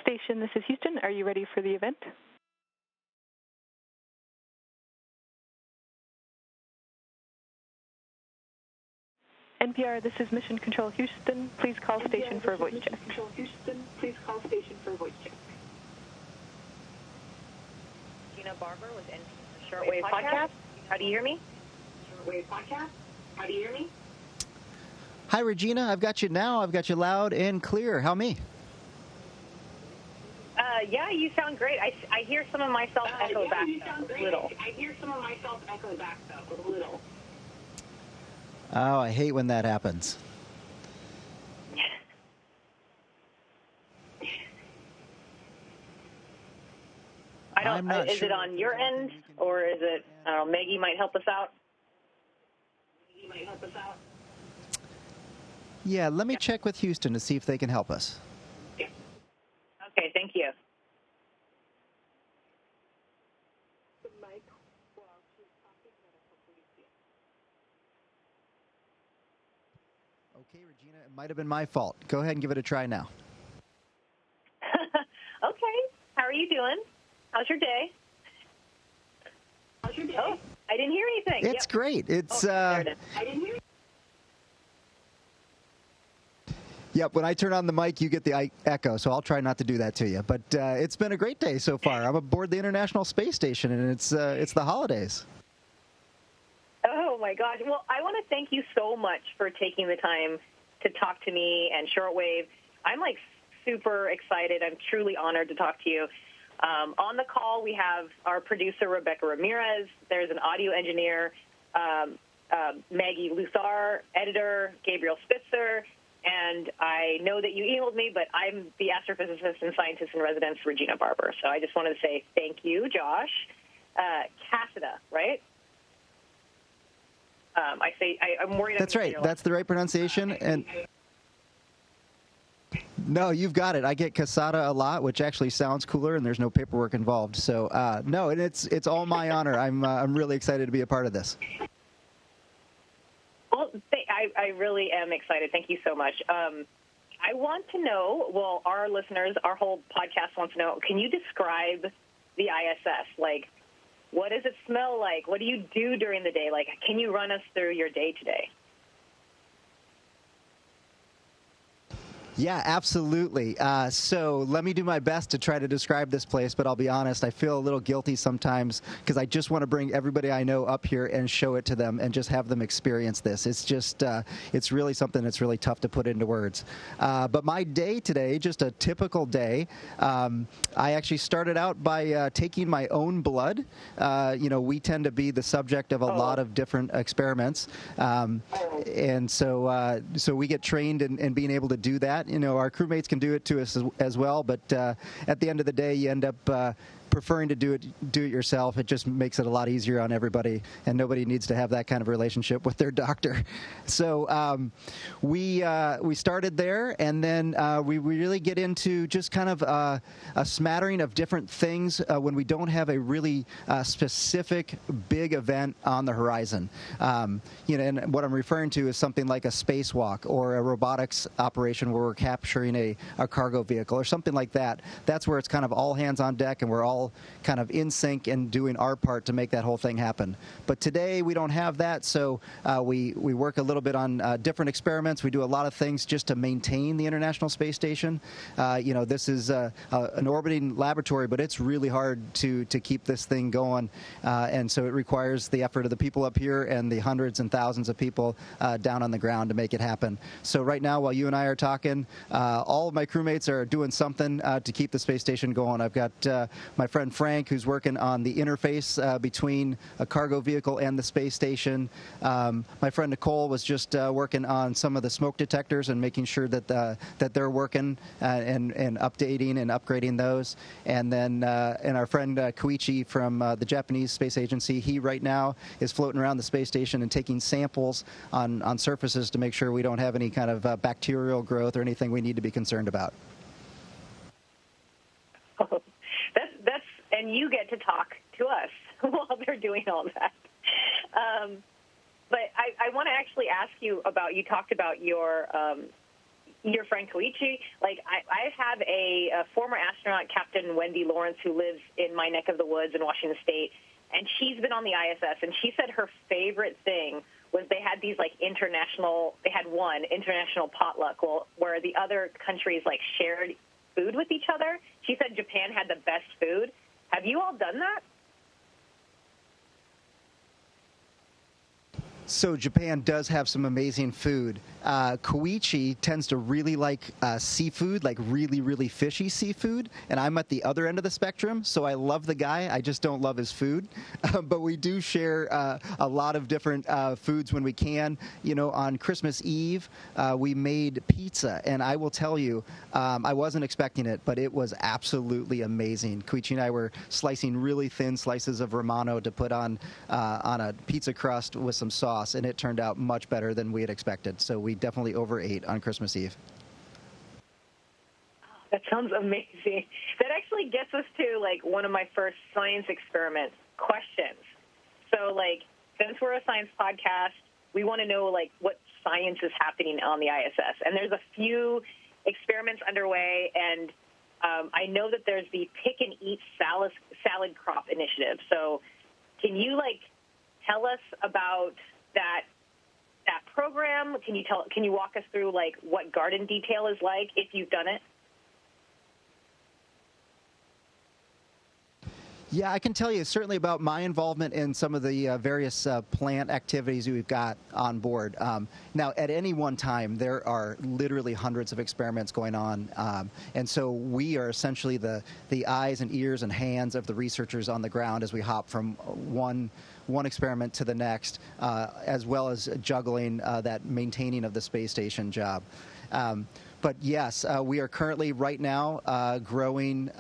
station, this is Houston. Are you ready for the event? NPR, this is Mission Control Houston. Please call station for a voice check. Control Houston, please call station for a voice check. Gina Barber with NPR Shortwave podcast. How do you hear me? Shortwave podcast. How do you hear me? Hi, Regina. I've got you now. I've got you loud and clear. How me? Yeah, you sound great. I hear some of myself echo back a little. I hear some of myself echo back though, a little. Oh, I hate when that happens. I'm not sure. Is it on your end, or is it, Maggie might help us out? Yeah, let me check with Houston to see if they can help us. Okay, thank you. Okay, Regina, it might have been my fault. Go ahead and give it a try now. Okay. How are you doing? How's your day? Oh, I didn't hear anything. It's great. It's I didn't hear. Yep, when I turn on the mic, you get the echo, so I'll try not to do that to you. But it's been a great day so far. I'm aboard the International Space Station, and it's the holidays. Oh, my gosh. Well, I want to thank you so much for taking the time to talk to me and Shortwave. I'm, super excited. I'm truly honored to talk to you. On the call, we have our producer, Rebecca Ramirez. There's an audio engineer, Maggie Luthar, editor, Gabriel Spitzer. And I know that you emailed me, but I'm the astrophysicist and scientist in residence, Regina Barber. So I just wanted to say thank you, Josh. Cassada, right? I'm worried. That's right. That's the right pronunciation. And no, you've got it. I get Cassada a lot, which actually sounds cooler, and there's no paperwork involved. So no, and it's all my honor. I'm really excited to be a part of this. Well, I really am excited. Thank you so much. I want to know, well, our listeners, our whole podcast wants to know, can you describe the ISS? What does it smell like? What do you do during the day? Can you run us through your day today? Yeah, absolutely. So let me do my best to try to describe this place, but I'll be honest, I feel a little guilty sometimes because I just want to bring everybody I know up here and show it to them and just have them experience this. It's just, it's really something that's really tough to put into words. But my day today, just a typical day, I actually started out by taking my own blood. We tend to be the subject of a lot of different experiments. And so we get trained in being able to do that. Our crewmates can do it to us as well, but at the end of the day, you end up preferring to do it yourself. It just makes it a lot easier on everybody, and nobody needs to have that kind of relationship with their doctor. So we started there, and then we really get into just kind of a smattering of different things when we don't have a really specific big event on the horizon. And what I'm referring to is something like a spacewalk or a robotics operation where we're capturing a cargo vehicle or something like that. That's where it's kind of all hands on deck, and we're all kind of in sync and doing our part to make that whole thing happen. But today we don't have that, so we work a little bit on different experiments. We do a lot of things just to maintain the International Space Station. This is an orbiting laboratory, but it's really hard to keep this thing going, and so it requires the effort of the people up here and the hundreds and thousands of people down on the ground to make it happen. So right now, while you and I are talking, all of my crewmates are doing something to keep the space station going. I've got my friend Frank, who's working on the interface between a cargo vehicle and the space station. My friend Nicole was just working on some of the smoke detectors and making sure that they're working and updating and upgrading those. And then and our friend Koichi from the Japanese Space Agency, he right now is floating around the space station and taking samples on surfaces to make sure we don't have any kind of bacterial growth or anything we need to be concerned about. And you get to talk to us while they're doing all that. But I want to actually ask you about, you talked about your your friend Koichi. Like, I have a former astronaut, Captain Wendy Lawrence, who lives in my neck of the woods in Washington State, and she's been on the ISS, and she said her favorite thing was they had these, like, they had one international potluck where the other countries, like, shared food with each other. She said Japan had the best food. Have you all done that? So Japan does have some amazing food. Koichi tends to really like seafood, like really, really fishy seafood, and I'm at the other end of the spectrum, so I love the guy. I just don't love his food. But we do share a lot of different foods when we can. You know, on Christmas Eve, we made pizza, and I will tell you, I wasn't expecting it, but it was absolutely amazing. Koichi and I were slicing really thin slices of Romano to put on a pizza crust with some sauce, and it turned out much better than we had expected. So we definitely overate on Christmas Eve. That sounds amazing. That actually gets us to, like, one of my first science experiment questions. So, like, since we're a science podcast, we want to know, like, what science is happening on the ISS. And there's a few experiments underway, and I know that there's the Pick and Eat salad crop initiative. So can you, like, tell us about that program? Can you walk us through, like, what garden detail is like if you've done it? Yeah, I can tell you certainly about my involvement in some of the various plant activities we've got on board. Now, at any one time, there are literally hundreds of experiments going on, and so we are essentially the eyes and ears and hands of the researchers on the ground as we hop from one experiment to the next, as well as juggling that maintaining of the space station job. But yes, we are currently right now growing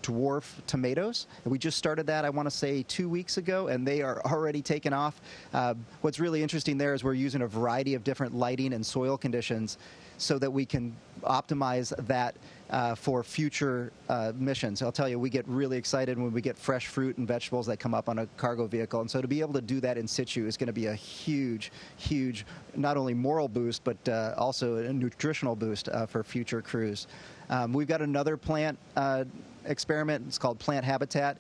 dwarf tomatoes. We just started that, I want to say, 2 weeks ago, and they are already taken off. What's really interesting there is we're using a variety of different lighting and soil conditions so that we can optimize that for future missions. I'll tell you, we get really excited when we get fresh fruit and vegetables that come up on a cargo vehicle. And so to be able to do that in situ is going to be a huge, huge, not only moral boost, but also a nutritional boost for future crews. We've got another plant experiment. It's called Plant Habitat.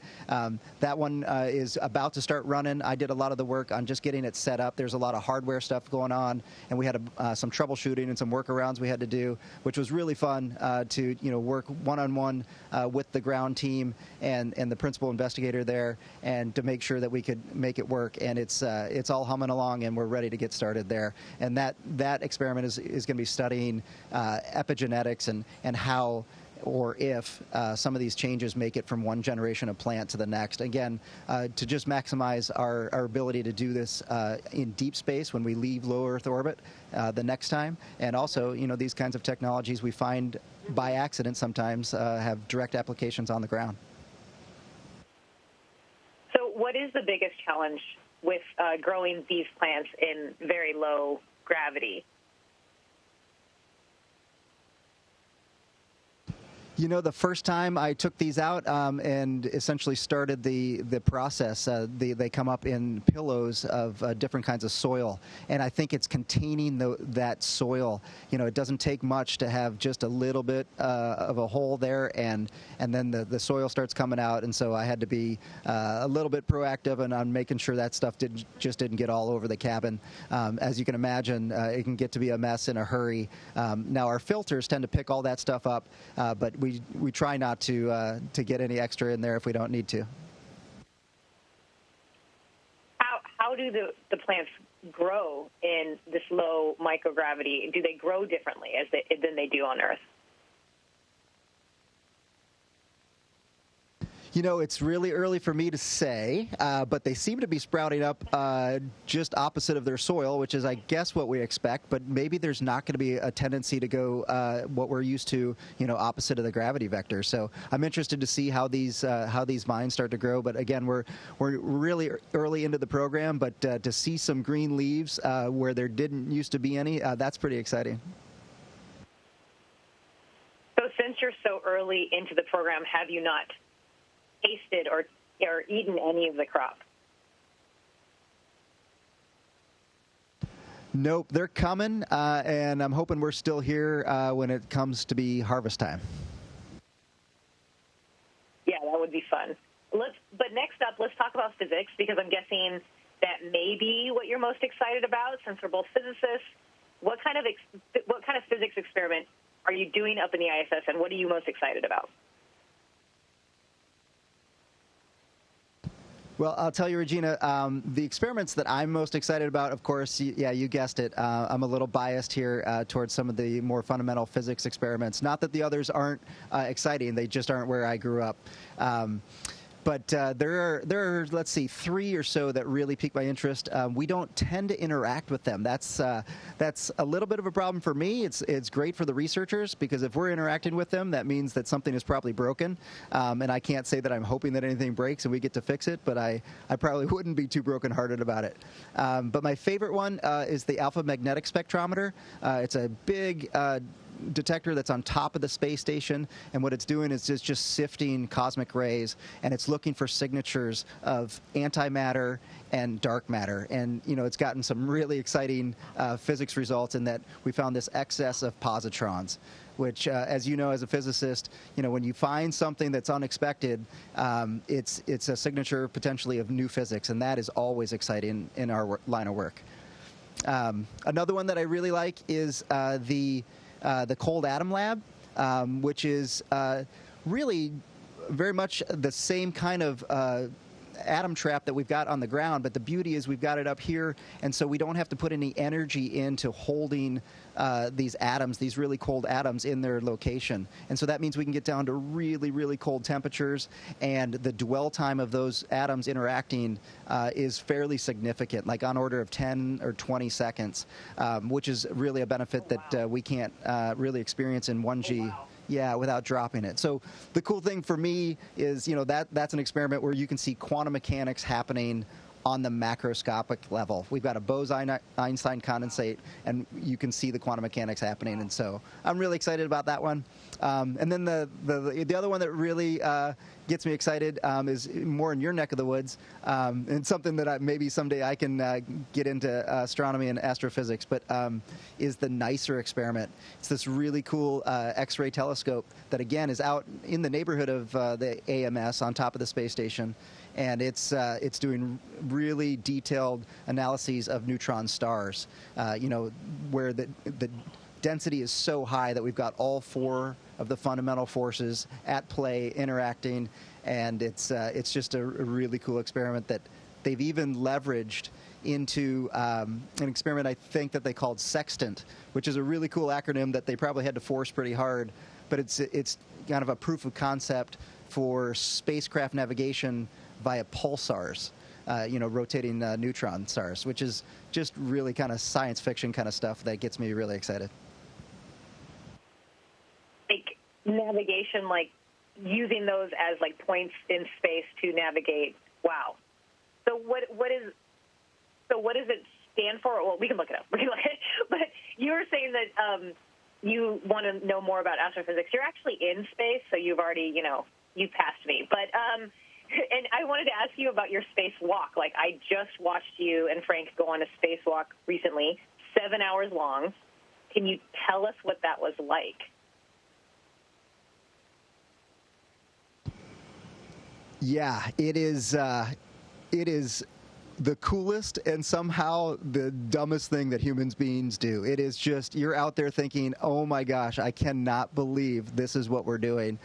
That one is about to start running. I did a lot of the work on just getting it set up. There's a lot of hardware stuff going on, and we had some troubleshooting and some workarounds we had to do, which was really fun to work one-on-one with the ground team and the principal investigator there, and to make sure that we could make it work. And it's all humming along, and we're ready to get started there. And that experiment is going to be studying epigenetics and how or if some of these changes make it from one generation of plant to the next. Again, to just maximize our ability to do this in deep space when we leave low Earth orbit the next time. And also, these kinds of technologies we find by accident sometimes have direct applications on the ground. So what is the biggest challenge with growing these plants in very low gravity? The first time I took these out and essentially started the process, they come up in pillows of different kinds of soil, and I think it's containing that soil. It doesn't take much to have just a little bit of a hole there, and then the soil starts coming out, and so I had to be a little bit proactive on making sure that stuff didn't get all over the cabin. As you can imagine, it can get to be a mess in a hurry. Now our filters tend to pick all that stuff up, but we try not to get any extra in there if we don't need to. How do the plants grow in this low microgravity? Do they grow differently than they do on Earth? It's really early for me to say, but they seem to be sprouting up just opposite of their soil, which is, I guess, what we expect. But maybe there's not going to be a tendency to go what we're used to, opposite of the gravity vector. So I'm interested to see how these vines start to grow. But again, we're really early into the program. But to see some green leaves where there didn't used to be any, that's pretty exciting. So since you're so early into the program, have you not tasted or eaten any of the crop? Nope, they're coming, and I'm hoping we're still here when it comes to be harvest time. Yeah, that would be fun. But next up, let's talk about physics, because I'm guessing that may be what you're most excited about, since we're both physicists. What kind of physics experiment are you doing up in the ISS, and what are you most excited about? Well, I'll tell you, Regina, the experiments that I'm most excited about, of course, yeah, you guessed it. I'm a little biased here towards some of the more fundamental physics experiments. Not that the others aren't exciting. They just aren't where I grew up. But there are, let's see, 3 or so that really pique my interest. We don't tend to interact with them. That's a little bit of a problem for me. It's great for the researchers, because if we're interacting with them, that means that something is probably broken. And I can't say that I'm hoping that anything breaks and we get to fix it, but I probably wouldn't be too brokenhearted about it. But my favorite one is the alpha magnetic spectrometer. It's a big detector that's on top of the space station, and what it's doing is just sifting cosmic rays, and it's looking for signatures of antimatter and dark matter. And it's gotten some really exciting physics results in that we found this excess of positrons, which, as you know, as a physicist, when you find something that's unexpected, it's a signature potentially of new physics, and that is always exciting in our line of work. Another one that I really like is the Cold Atom Lab, which is really very much the same kind of atom trap that we've got on the ground, but the beauty is we've got it up here, and so we don't have to put any energy into holding these atoms, these really cold atoms, in their location. And so that means we can get down to really, really cold temperatures, and the dwell time of those atoms interacting is fairly significant, like on order of 10 or 20 seconds, which is really a benefit that we can't really experience in 1G. Yeah, without dropping it. So the cool thing for me is, that's an experiment where you can see quantum mechanics happening on the macroscopic level. We've got a Bose-Einstein condensate, and you can see the quantum mechanics happening. And so I'm really excited about that one. And then the other one that really gets me excited is more in your neck of the woods, and something that maybe someday I can get into astronomy and astrophysics, but is the NICER experiment. It's this really cool X-ray telescope that, again, is out in the neighborhood of the AMS on top of the space station. And it's doing really detailed analyses of neutron stars, where the density is so high that we've got all 4 of the fundamental forces at play interacting, and it's just a really cool experiment that they've even leveraged into an experiment I think that they called Sextant, which is a really cool acronym that they probably had to force pretty hard, but it's kind of a proof of concept for spacecraft navigation via pulsars, rotating neutron stars, which is just really kind of science fiction kind of stuff that gets me really excited. Like navigation, like using those as like points in space to navigate. Wow. So what does it stand for? Well, we can look it up. But you were saying that you want to know more about astrophysics. You're actually in space, so you've already, you passed me. But and I wanted to ask you about your spacewalk. Like, I just watched you and Frank go on a spacewalk recently, 7 hours long. Can you tell us what that was like? Yeah, it is the coolest and somehow the dumbest thing that humans beings do. It is just, you're out there thinking, oh my gosh, I cannot believe this is what we're doing.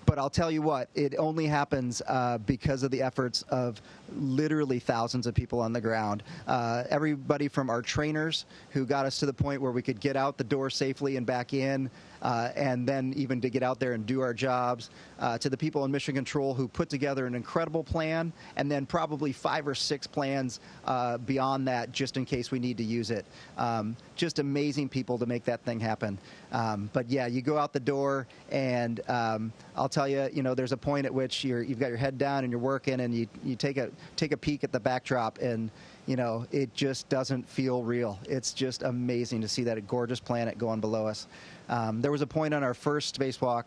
But I'll tell you what, it only happens because of the efforts of literally thousands of people on the ground. Everybody from our trainers who got us to the point where we could get out the door safely and back in, and then even to get out there and do our jobs, to the people in Mission Control who put together an incredible plan, and then probably 5 or 6 plans beyond that just in case we need to use it. Just amazing people to make that thing happen. But yeah, you go out the door, and I'll tell you, there's a point at which you've got your head down and you're working, and you take a peek at the backdrop, and it just doesn't feel real. It's just amazing to see that gorgeous planet going below us. There was a point on our first spacewalk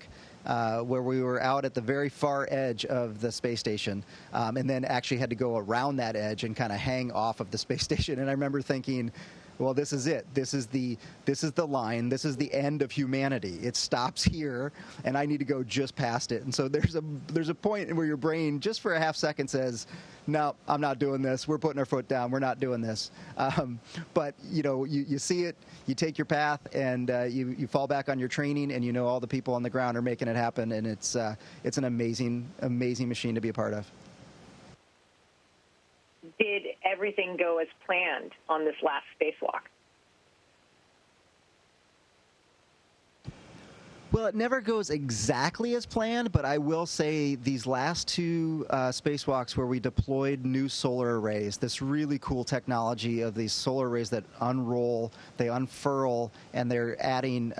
where we were out at the very far edge of the space station, and then actually had to go around that edge and kind of hang off of the space station. And I remember thinking, well, this is it. This is the line. This is the end of humanity. It stops here, and I need to go just past it. And so there's a point where your brain, just for a half second, says, "No, I'm not doing this. We're putting our foot down. We're not doing this." But you see it, you take your path, and you fall back on your training, and all the people on the ground are making it happen, and it's an amazing machine to be a part of. Did everything go as planned on this last spacewalk? Well, it never goes exactly as planned, but I will say these last two spacewalks where we deployed new solar arrays, this really cool technology of these solar arrays that unroll, they unfurl, and they're adding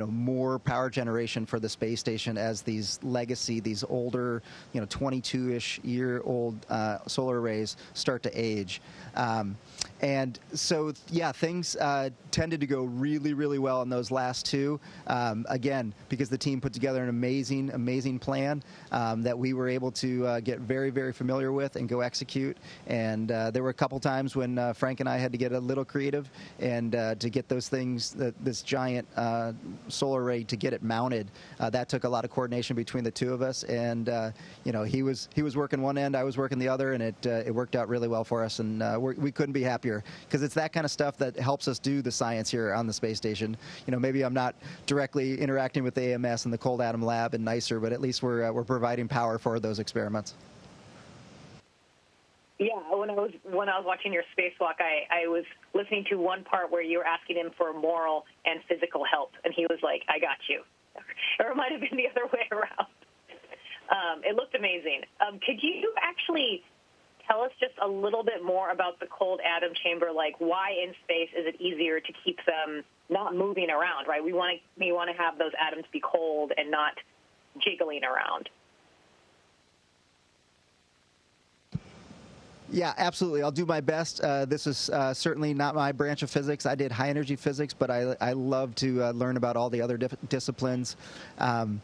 more power generation for the space station as these older 22-ish year old solar arrays start to age. And so, yeah, things tended to go really, really well in those last two. Again, because the team put together an amazing plan that we were able to get very, very familiar with and go execute. And there were a couple times when Frank and I had to get a little creative and to get those things, this giant solar array, to get it mounted. That took a lot of coordination between the two of us. And he was working one end, I was working the other, and it worked out really well for us. And we couldn't be happier, because it's that kind of stuff that helps us do the science here on the space station. Maybe I'm not directly interacting with the AMS and the Cold Atom Lab and NICER, but at least we're providing power for those experiments. Yeah, when I was watching your spacewalk, I was listening to one part where you were asking him for moral and physical help, and he was like, "I got you." Or it might have been the other way around. It looked amazing. Could you actually tell us just a little bit more about the cold atom chamber? Like, why in space is it easier to keep them not moving around, right? We want to have those atoms be cold and not jiggling around. Yeah, absolutely. I'll do my best. This is certainly not my branch of physics. I did high energy physics, but I love to learn about all the other disciplines. And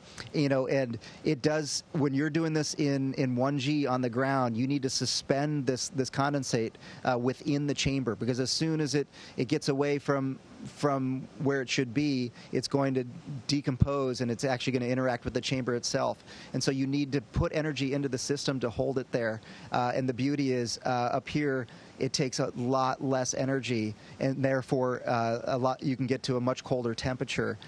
it does, when you're doing this in 1G on the ground, you need to suspend this condensate within the chamber, because as soon as it gets away from where it should be, it's going to decompose, and it's actually going to interact with the chamber itself. And so you need to put energy into the system to hold it there. And the beauty is up here, it takes a lot less energy, and therefore you can get to a much colder temperature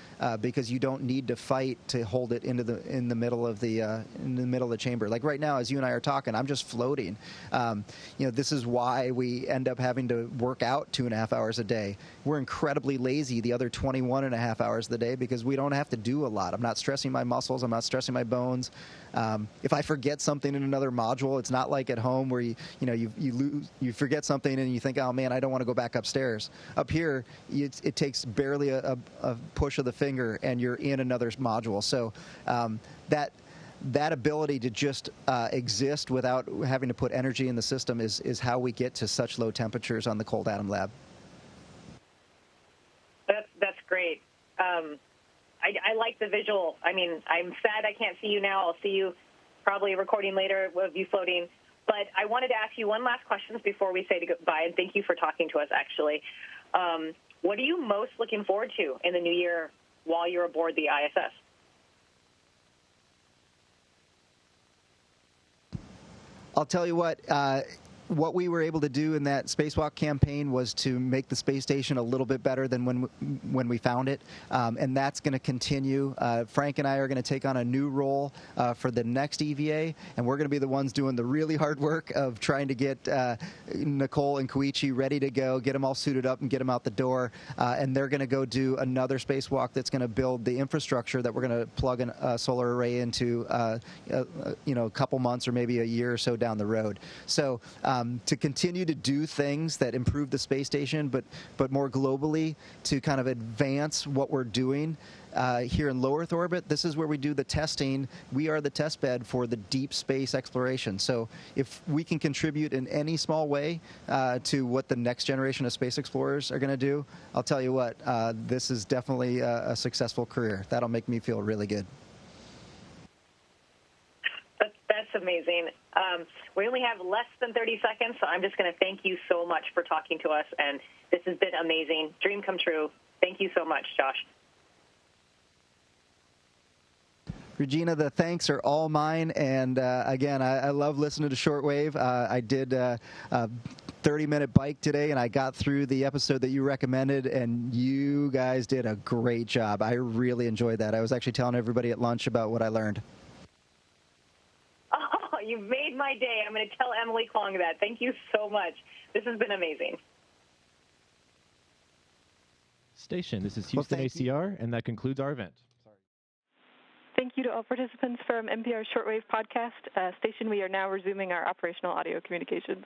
because you don't need to fight to hold it in the middle of the chamber. Like right now, as you and I are talking, I'm just floating. This is why we end up having to work out 2.5 hours a day. We're incredibly lazy the other 21.5 hours of the day because we don't have to do a lot. I'm not stressing my muscles. I'm not stressing my bones. If I forget something in another module, it's not like at home where you forget something and you think, oh man, I don't want to go back upstairs. Up here, it takes barely a push of the finger and you're in another module. So that ability to just exist without having to put energy in the system is how we get to such low temperatures on the Cold Atom Lab. That's great. I like the visual. I mean, I'm sad I can't see you now. I'll see you probably recording later of you floating. But I wanted to ask you one last question before we say goodbye, and thank you for talking to us, actually. What are you most looking forward to in the new year while you're aboard the ISS? I'll tell you what we were able to do in that spacewalk campaign was to make the space station a little bit better than when we found it, and that's going to continue. Frank and I are going to take on a new role for the next EVA, and we're going to be the ones doing the really hard work of trying to get Nicole and Koichi ready to go, get them all suited up and get them out the door, and they're going to go do another spacewalk that's going to build the infrastructure that we're going to plug a solar array into a couple months or maybe a year or so down the road. So to continue to do things that improve the space station, but more globally to kind of advance what we're doing here in low Earth orbit. This is where we do the testing. We are the test bed for the deep space exploration. So if we can contribute in any small way to what the next generation of space explorers are going to do, I'll tell you what, this is definitely a successful career. That'll make me feel really good. That's a amazing. We only have less than 30 seconds, so I'm just going to thank you so much for talking to us, and this has been amazing. Dream come true. Thank you so much, Josh. Regina, the thanks are all mine, and again, I love listening to Shortwave. I did a 30-minute bike today, and I got through the episode that you recommended, and you guys did a great job. I really enjoyed that. I was actually telling everybody at lunch about what I learned. Oh, you made my day. I'm going to tell Emily Kwong that. Thank you so much. This has been amazing. Station, this is Houston ACR, and that concludes our event. Thank you to all participants from NPR's Shortwave podcast. Station, we are now resuming our operational audio communications.